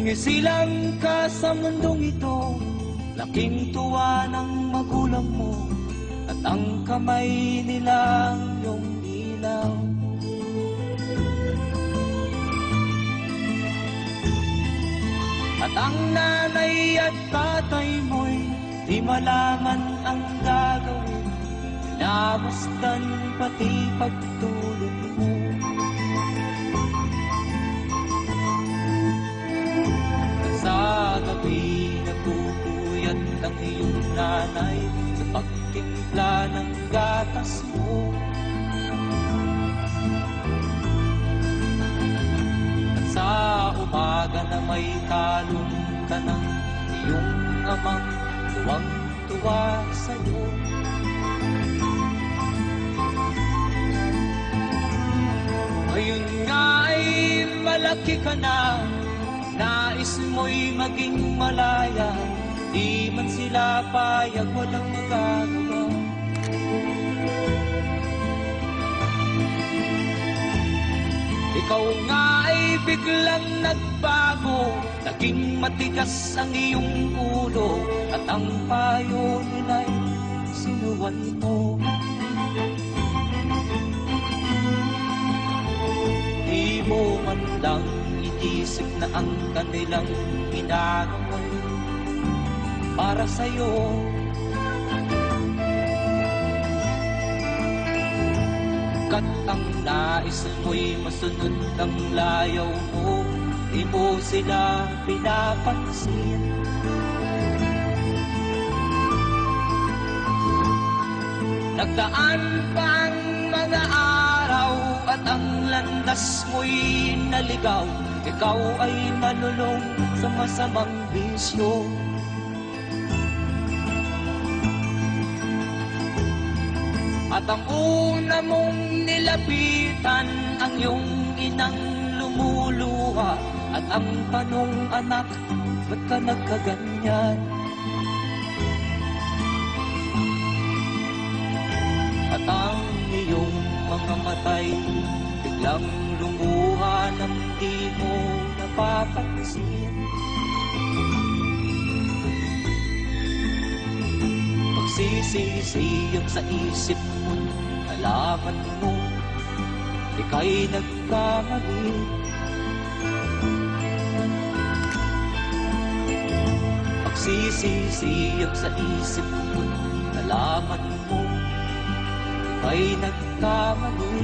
Nung isilang ka sa mundong ito, laking tuwa ng magulang mo, at ang kamay nilang iyong ilaw. At ang nanay at tatay mo'y di malaman ang gagawin, pinamasdan pati pagtulog mo. At sa gabi nagpupuyat ang iyong nanay sa pagtimpla ng gatas mo. At sa umaga na may talong ka ng iyong amang tuwang-tuwa sa'yo. Ngayon nga ay malaki ka na, nais mo'y maging malaya, di man sila payag, walang magagawa. Ikaw nga ay biglang nagbago, naging matigas ang iyong ulo, at ang payo nila'y sinuwan mo. Di mo man lang iisip na ang kanilang ginagaway para sa'yo. Kat ang nais mo'y masunod ang layaw mo, di mo sila pinapansin. Nagdaan pa ang mga araw at ang landas mo'y naligaw, ikaw ay nalulong sa masamang bisyo. At ang una mong nilapitan ang iyong inang lumuluha, at ang tanong, anak, ba't ka nagkaganyan? At ang iyong mga matay biglang lumuha nang di mo napapansin. Magsisisiyang sa isip mo, nalaman mo, ika'y nagkamali. Magsisisiyang sa isip mo, nalaman mo, ika'y nagkamali.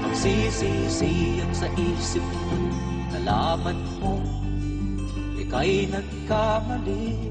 Magsisisiyang sa isip mo, nalaman mo, ika'y nagkamali.